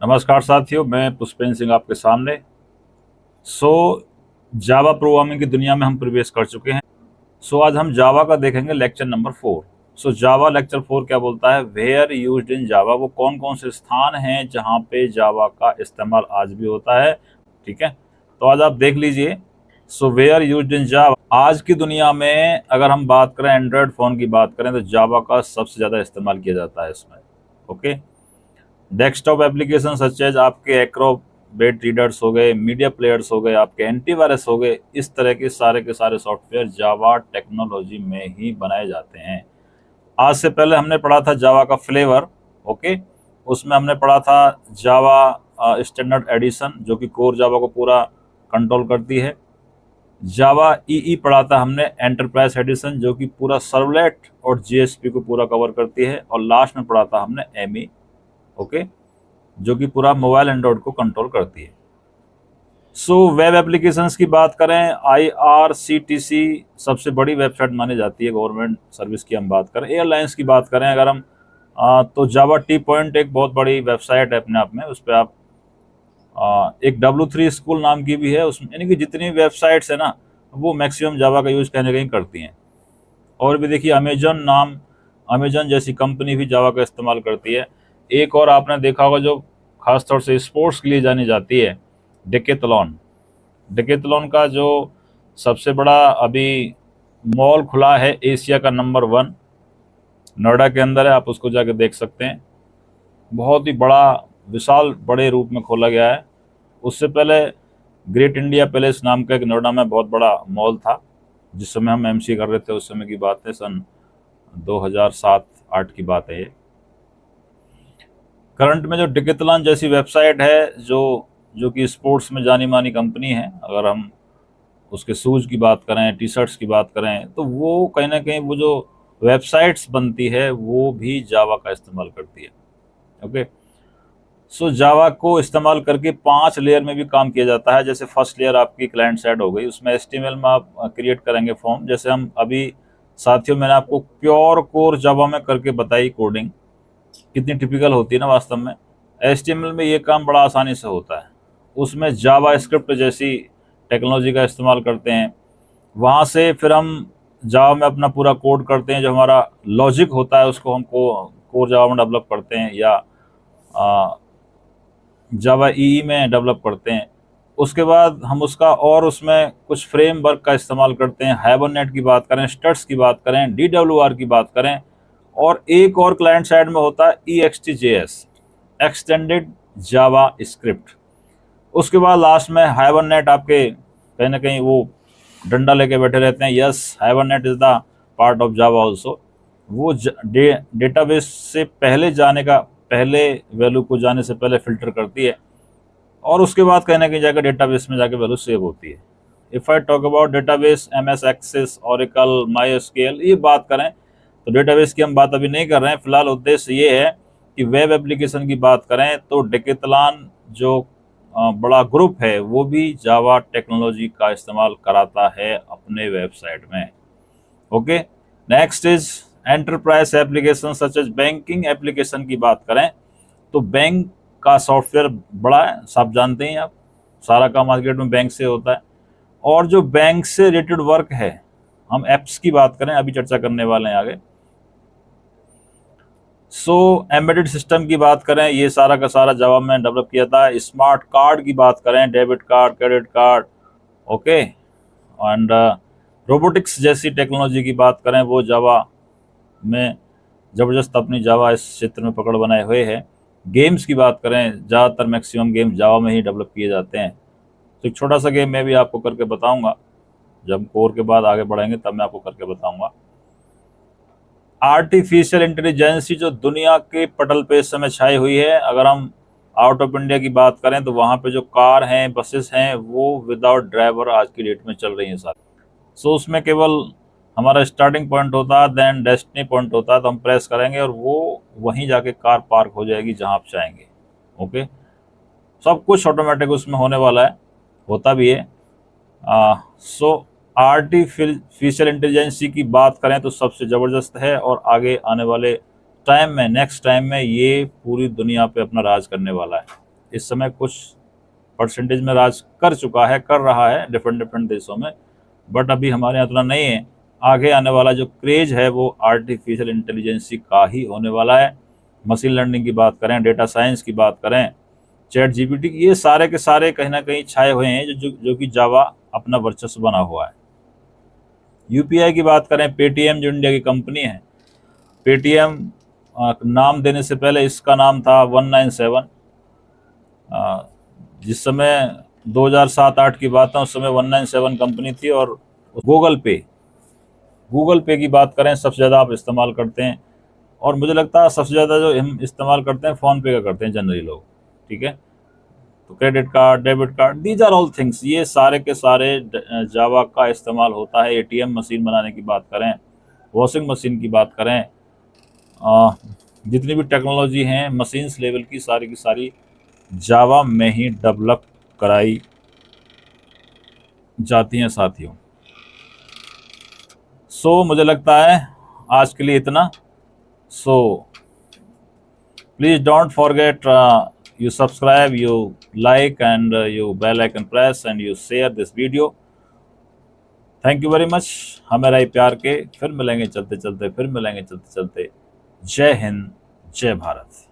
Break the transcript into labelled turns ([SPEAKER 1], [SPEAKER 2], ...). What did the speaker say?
[SPEAKER 1] नमस्कार साथियों, मैं पुष्पेंद्र सिंह आपके सामने। सो जावा प्रोग्रामिंग की दुनिया में हम प्रवेश कर चुके हैं। आज हम जावा का देखेंगे लेक्चर नंबर 4। जावा लेक्चर 4 क्या बोलता है? वेयर यूज्ड इन जावा। वो कौन कौन से स्थान हैं जहाँ पे जावा का इस्तेमाल आज भी होता है। ठीक है, तो आज आप देख लीजिए। वेयर यूज्ड इन जावा। आज की दुनिया में अगर हम बात करें, एंड्रॉयड फ़ोन की बात करें, तो जावा का सबसे ज़्यादा इस्तेमाल किया जाता है इसमें। Okay, desktop application such as आपके एक्रोबेट रीडर्स हो गए, मीडिया प्लेयर्स हो गए, आपके एंटीवायरस हो गए, इस तरह के सारे सॉफ्टवेयर जावा टेक्नोलॉजी में ही बनाए जाते हैं। आज से पहले हमने पढ़ा था जावा का फ्लेवर। ओके, उसमें हमने पढ़ा था जावा स्टैंडर्ड एडिशन, जो कि कोर जावा को पूरा कंट्रोल करती है। जावा ई पढ़ा था हमने एंटरप्राइज एडिशन, जो कि पूरा सर्वलेट और जीएसपी को पूरा कवर करती है। और लास्ट में पढ़ा था हमने एमई, ओके, जो कि पूरा मोबाइल एंड्रॉइड को कंट्रोल करती है। वेब एप्लीकेशंस की बात करें, IRCTC सबसे बड़ी वेबसाइट मानी जाती है गवर्नमेंट सर्विस की। हम बात करें एयरलाइंस की बात करें अगर हम, तो जावा टी पॉइंट एक बहुत बड़ी वेबसाइट है अपने आप में। उस पर आप एक W3 स्कूल नाम की भी है उसमें, यानी कि जितनी वेबसाइट्स है ना, वो मैक्सिमम जावा का यूज़ कहीं ना कहीं करती हैं। और भी देखिए, अमेजन जैसी कंपनी भी जावा का इस्तेमाल करती है। एक और आपने देखा होगा जो खासतौर से स्पोर्ट्स के लिए जानी जाती है, डेकेथलॉन का जो सबसे बड़ा अभी मॉल खुला है, एशिया का नंबर 1 नोएडा के अंदर है। आप उसको जाके देख सकते हैं। बहुत ही बड़ा विशाल बड़े रूप में खोला गया है। उससे पहले ग्रेट इंडिया पैलेस नाम का एक नोएडा में बहुत बड़ा मॉल था, जिस समय हम MC कर रहे थे। उस समय की बात है, सन 2007-8 की बात है ये। करंट में जो डेकेथलॉन जैसी वेबसाइट है, जो कि स्पोर्ट्स में जानी मानी कंपनी है, अगर हम उसके शूज़ की बात करें, टी शर्ट्स की बात करें, तो वो कहीं ना कहीं वो जो वेबसाइट्स बनती है वो भी जावा का इस्तेमाल करती है। ओके, जावा को इस्तेमाल करके 5 लेयर में भी काम किया जाता है। जैसे फर्स्ट लेयर आपकी क्लाइंट साइड हो गई, उसमें HTML में आप क्रिएट करेंगे फॉर्म। जैसे हम अभी साथियों, मैंने आपको प्योर कोर जावा में करके बताई कोडिंग, कितनी टिपिकल होती है ना वास्तव में। HTML में ये काम बड़ा आसानी से होता है। उसमें जावा स्क्रिप्ट जैसी टेक्नोलॉजी का इस्तेमाल करते हैं। वहाँ से फिर हम जावा में अपना पूरा कोड करते हैं। जो हमारा लॉजिक होता है उसको हम कोर जावा में डेवलप करते हैं, या जावा ई में डेवलप करते हैं। उसके बाद हम उसका और उसमें कुछ फ्रेमवर्क का इस्तेमाल करते हैं। हाइबरनेट की बात करें, स्टड्स की बात करें, DWR की बात करें, और एक और क्लाइंट साइड में होता है EXTJS, एक्सटेंडेड जावा स्क्रिप्ट। उसके बाद लास्ट में हाइबरनेट आपके कहीं ना कहीं वो डंडा लेके बैठे रहते हैं। Yes, hibernate is the part of Java also. वो डेटाबेस से पहले वैल्यू को जाने से पहले फिल्टर करती है, और उसके बाद कहीं ना कहीं जाकर डेटाबेस में जाकर वैल्यू सेव होती है। If I talk about database, MS Access, Oracle, MySQL, ये बात करें तो डेटाबेस की हम बात अभी नहीं कर रहे हैं। फिलहाल उद्देश्य ये है कि वेब एप्लीकेशन की बात करें तो डेकेथलॉन जो बड़ा ग्रुप है, वो भी जावा टेक्नोलॉजी का इस्तेमाल कराता है अपने वेबसाइट में। Okay, next is enterprise application such as banking application की बात करें तो बैंक का सॉफ्टवेयर बड़ा है, सब जानते हैं आप। सारा काम मार्केट में बैंक से होता है। और जो बैंक से रिलेटेड वर्क है, हम एप्स की बात करें, अभी चर्चा करने वाले हैं आगे। एम्बेडेड सिस्टम की बात करें, ये सारा का सारा जावा में डेवलप किया था। स्मार्ट कार्ड की बात करें, debit card, credit card, okay, and robotics जैसी टेक्नोलॉजी की बात करें, वो जावा में ज़बरदस्त अपनी जावा इस क्षेत्र में पकड़ बनाए हुए है। गेम्स की बात करें, ज़्यादातर मैक्सिमम गेम जावा में ही डेवलप किए जाते हैं। तो एक छोटा सा गेम मैं भी आपको करके बताऊंगा, जब कोर के बाद आगे बढ़ेंगे तब मैं आपको करके बताऊंगा। आर्टिफिशियल इंटेलिजेंस जो दुनिया के पटल पे इस समय छाई हुई है। अगर हम आउट ऑफ इंडिया की बात करें तो वहाँ पे जो कार हैं, बसेस हैं, वो विदाउट ड्राइवर आज की डेट में चल रही हैं सारी। उसमें केवल हमारा स्टार्टिंग पॉइंट होता है, देन डेस्टिनी पॉइंट होता है, तो हम प्रेस करेंगे और वो वहीं जाके कार पार्क हो जाएगी जहाँ आप चाहेंगे। ओके, सब कुछ ऑटोमेटिक उसमें होने वाला है, होता भी है। आर्टिफिशियल इंटेलिजेंस की बात करें तो सबसे ज़बरदस्त है, और आगे आने वाले टाइम में, नेक्स्ट टाइम में, ये पूरी दुनिया पे अपना राज करने वाला है। इस समय कुछ परसेंटेज में राज कर चुका है, कर रहा है डिफरेंट देशों में, बट अभी हमारे यहाँ उतना नहीं है। आगे आने वाला जो क्रेज है वो आर्टिफिशियल इंटेलिजेंसी का ही होने वाला है। मशीन लर्निंग की बात करें, डेटा साइंस की बात करें, चैट जीपीटी, ये सारे के सारे कहीं ना कहीं छाए हुए हैं जो कि जावा अपना वर्चस्व बना हुआ है। यूपीआई की बात करें, पेटीएम जो इंडिया की कंपनी है, पेटीएम नाम देने से पहले इसका नाम था 197। जिस समय 2007-8 की बात है, उस समय 197 कंपनी थी। और गूगल पे की बात करें, सबसे ज़्यादा आप इस्तेमाल करते हैं, और मुझे लगता है सबसे ज़्यादा जो हम इस्तेमाल करते हैं फ़ोन पे का करते हैं जनरली लोग, ठीक है। तो credit card, debit card, these are all things, ये सारे के सारे जावा का इस्तेमाल होता है। एटीएम मशीन बनाने की बात करें, वॉशिंग मशीन की बात करें, जितनी भी टेक्नोलॉजी हैं मशीन्स लेवल की सारी जावा में ही डेवलप कराई जाती हैं साथियों। सो मुझे लगता है आज के लिए इतना। So please don't forget, you subscribe, you like, and you bell icon press, and you share this video. Thank you very much. हमें रही प्यार के, फिर मिलेंगे चलते चलते, फिर मिलेंगे चलते चलते। जय हिंद, जय भारत।